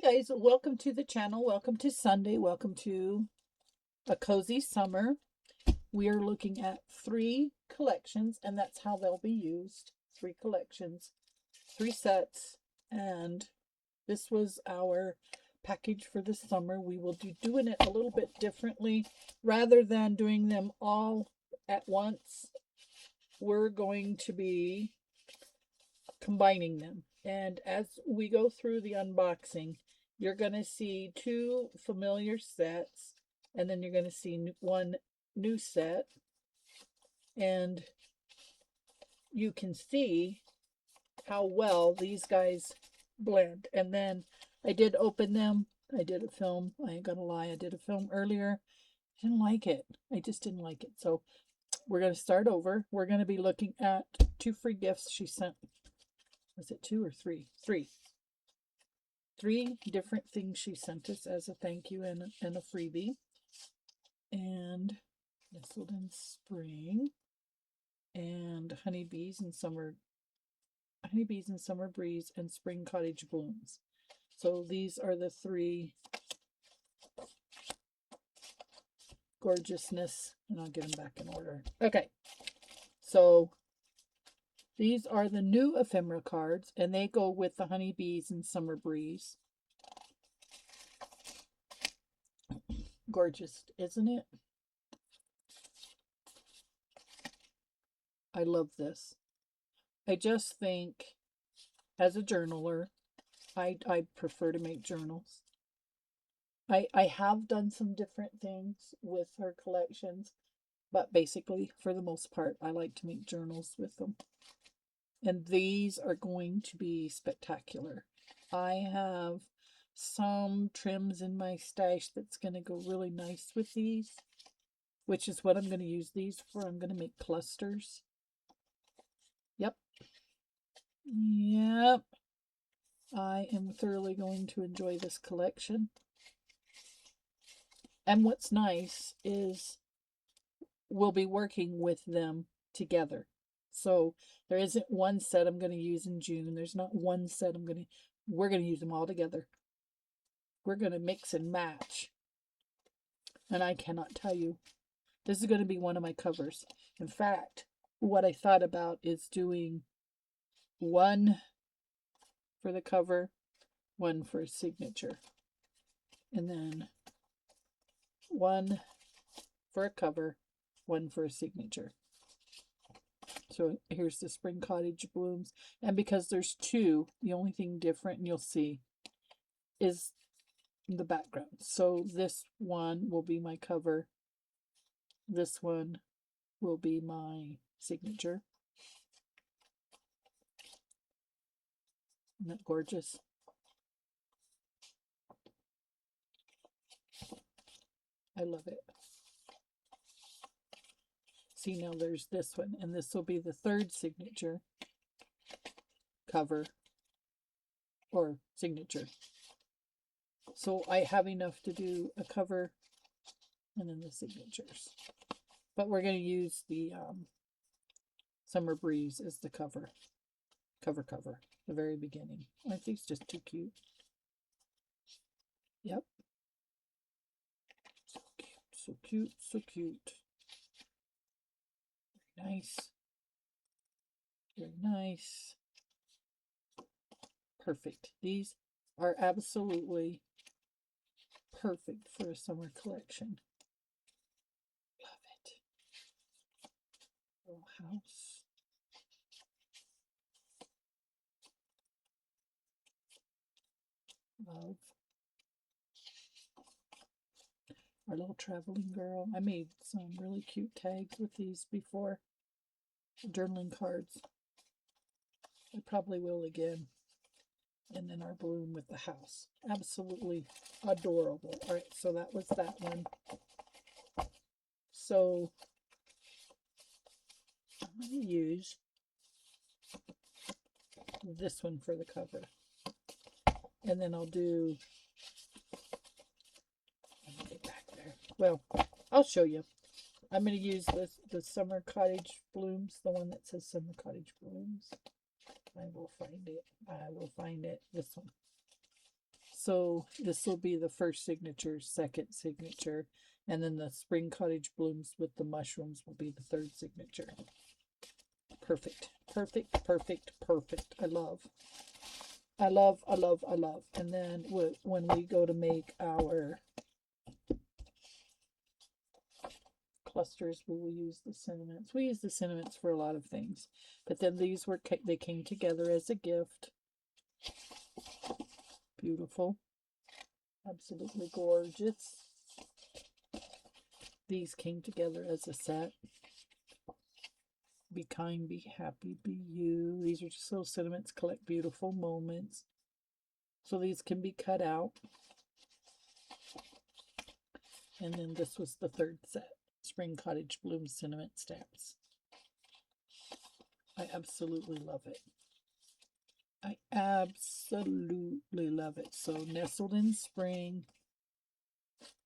guys, welcome to the channel. Welcome to Sunday. Welcome to a cozy summer. We are looking at 3 collections, and that's how they'll be used. 3 collections, 3 sets, and this was our package for the summer. We will be doing it a little bit differently. Rather than doing them all at once, we're going to be combining them. And as we go through the unboxing, you're going to see 2 familiar sets, and then you're going to see 1 new set, and you can see how well these guys blend. And then I did open them. I did a film. I ain't gonna lie, I did a film earlier. I didn't like it. I just didn't like it. So we're going to start over. We're going to be looking at 2 free gifts she sent. Was it 2 or 3? 3. 3 different things she sent us as a thank you and a freebie. And Nestled in Spring and Honeybees and Summer Breeze and Spring Cottage Blooms. So these are the 3 gorgeousness, and I'll get them back in order. Okay, so these are the new ephemera cards, and they go with the Honeybees and Summer Breeze. Gorgeous, isn't it? I love this. I just think, as a journaler, I prefer to make journals. I have done some different things with her collections, but basically, for the most part, I like to make journals with them. And these are going to be spectacular. I have some trims in my stash that's going to go really nice with these, which is what I'm going to use these for. I'm going to make clusters. Yep. I am thoroughly going to enjoy this collection. And what's nice is we'll be working with them together. So there isn't one set I'm going to use in June. There's not one set we're going to use them all together. We're going to mix and match. And I cannot tell you, this is going to be one of my covers. In fact, what I thought about is doing 1 for the cover, 1 for a signature, and then 1 for a cover, 1 for a signature. So here's the Spring Cottage Blooms. And because there's 2, the only thing different, and you'll see, is the background. So this one will be my cover. This one will be my signature. Isn't that gorgeous? I love it. See, now there's this one, and this will be the 3rd signature, cover, or signature. So I have enough to do a cover and then the signatures. But we're going to use the Summer Breeze as the cover, the very beginning. I think it's just too cute. Yep. So cute, so cute, so cute. Very nice. Very nice. Perfect. These are absolutely perfect for a summer collection. Love it. Little house. Love. Our little traveling girl. I made some really cute tags with these before. Journaling cards. I probably will again. And then our balloon with the house. Absolutely adorable. All right, so that was that one. So I'm going to use this one for the cover. And then I'll do, let me get back there. Well, I'll show you. I'm going to use the Summer Cottage Blooms, the one that says Summer Cottage Blooms. I will find it. This one. So this will be the first signature, second signature, and then the Spring Cottage Blooms with the mushrooms will be the third signature. Perfect, perfect, perfect, perfect. I love. I love, I love, I love. And then when we go to make our clusters, we will use the sentiments. We use the sentiments for a lot of things. But then these were, they came together as a gift. Beautiful. Absolutely gorgeous. These came together as a set. Be kind, be happy, be you. These are just little sentiments, collect beautiful moments. So these can be cut out. And then this was the third set. Spring Cottage Blooms sentiment stamps. I absolutely love it. I absolutely love it. So Nestled in Spring,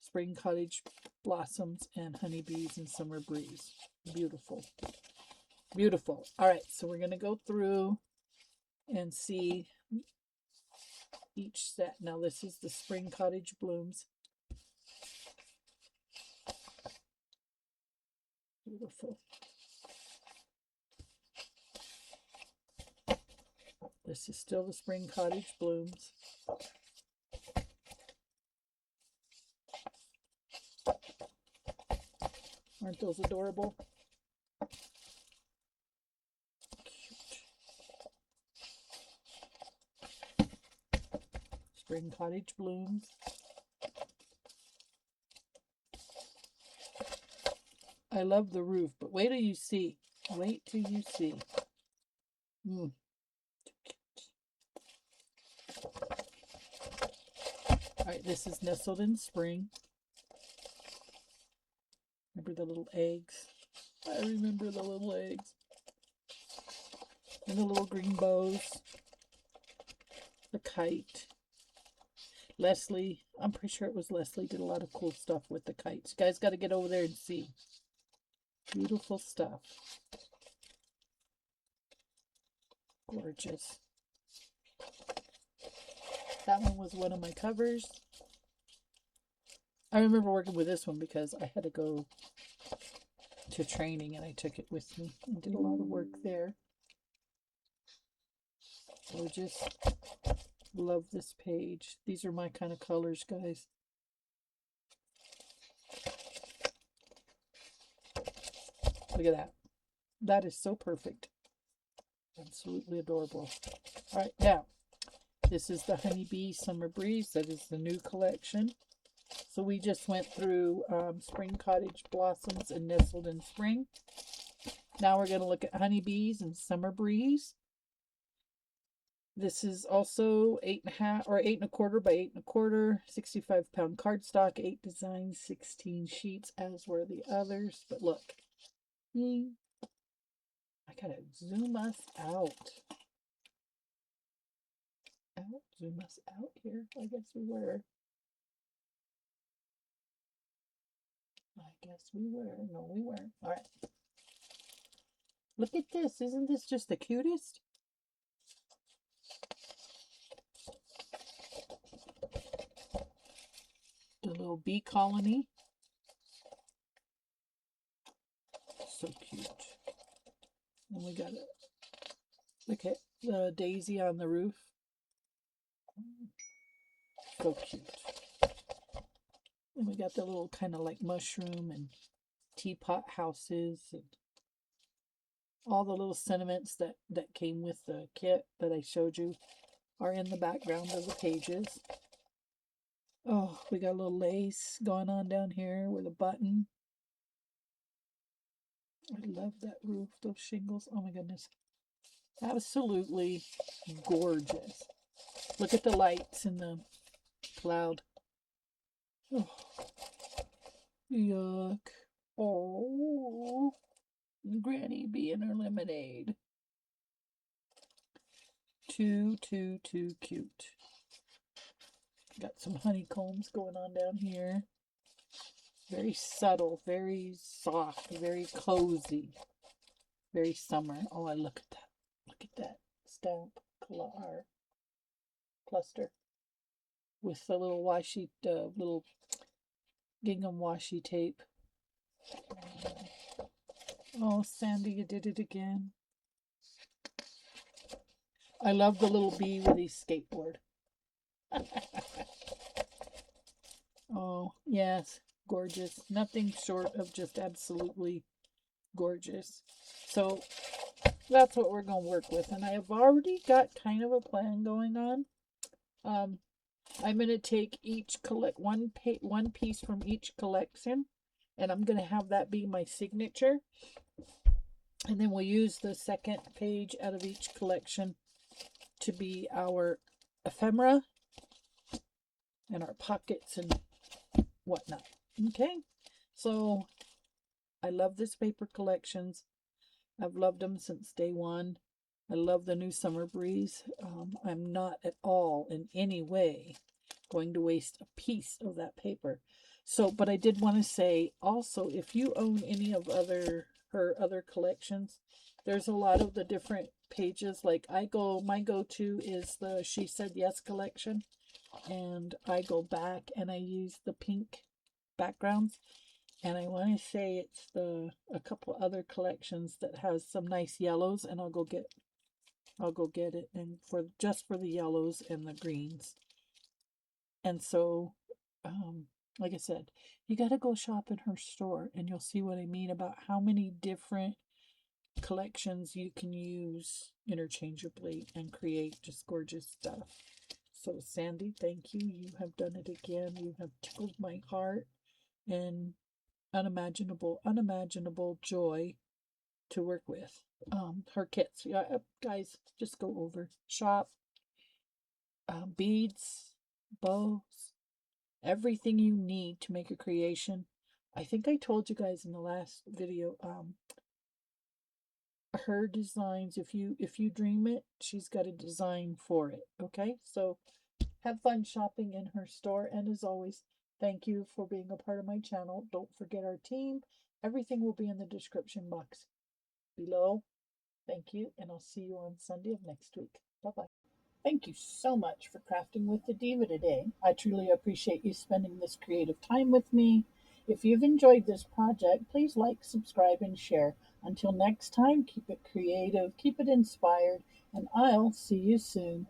Spring Cottage Blossoms, and Honeybees and Summer Breeze. Beautiful. Beautiful. All right, so we're going to go through and see each set. Now this is the Spring Cottage Blooms. Beautiful. This is still the Spring Cottage Blooms. Aren't those adorable? Cute. Spring Cottage Blooms. I love the roof, but wait till you see. Wait till you see. Alright, this is Nestled in Spring. Remember the little eggs? I remember the little eggs. And the little green bows. The kite. Leslie, I'm pretty sure it was Leslie, did a lot of cool stuff with the kites. You guys got to get over there and see. Beautiful stuff. Gorgeous. That one was one of my covers. I remember working with this one because I had to go to training and I took it with me. I did a lot of work there. Gorgeous. Love this page. These are my kind of colors, guys. Look at that. That is so perfect. Absolutely adorable. All right, now, this is the Honeybee Summer Breeze. That is the new collection. So we just went through Spring Cottage Blossoms and Nestled in Spring. Now we're going to look at Honeybees and Summer Breeze. This is also 8.5 or 8.25 by 8.25, 65-pound cardstock, 8 designs, 16 sheets, as were the others. But look, I gotta zoom us out. Zoom us out here. I guess we were. No, we weren't. All right. Look at this. Isn't this just the cutest? The little bee colony. So cute. And we got it. Look at the daisy on the roof. So cute. And we got the little kind of like mushroom and teapot houses and all the little sentiments that came with the kit that I showed you are in the background of the pages. Oh, we got a little lace going on down here with a button. I love that roof, those shingles. Oh my goodness. Absolutely gorgeous. Look at the lights in the cloud. Oh, yuck. Oh, Granny being her lemonade. Too cute. Got some honeycombs going on down here. Very subtle, very soft, very cozy, very summer. Oh, I look at that. Look at that stamp cluster. with the little washi, little gingham washi tape. Oh, Sandy, you did it again. I love the little bee with his skateboard. Oh, yes, gorgeous. Nothing short of just absolutely gorgeous. So that's what we're going to work with. And I have already got kind of a plan going on. I'm going to take one piece from each collection, and I'm going to have that be my signature. And then we'll use the second page out of each collection to be our ephemera and our pockets and whatnot. Okay, so I love this paper collections. I've loved them since day one. I love the new Summer Breeze. I'm not at all in any way going to waste a piece of that paper. So, but I did want to say also, if you own any of her other collections, there's a lot of the different pages. Like my go-to is the She Said Yes collection, and I go back and I use the pink backgrounds. And I want to say it's a couple other collections that has some nice yellows, and I'll go get it, and just for the yellows and the greens. And so, like I said, you got to go shop in her store, and you'll see what I mean about how many different collections you can use interchangeably and create just gorgeous stuff. So, Sandy, thank you. You have done it again. You have tickled my heart and unimaginable joy to work with. Her kits, yeah, guys, just go over, shop, beads, bows, everything you need to make a creation. I think I told you guys in the last video, her designs, if you dream it, she's got a design for it. Okay, so have fun shopping in her store, and as always, thank you for being a part of my channel. Don't forget our team. Everything will be in the description box below. Thank you, and I'll see you on Sunday of next week. Bye bye. Thank you so much for crafting with the Diva today. I truly appreciate you spending this creative time with me. If you've enjoyed this project, please like, subscribe, and share. Until next time, keep it creative, keep it inspired, and I'll see you soon.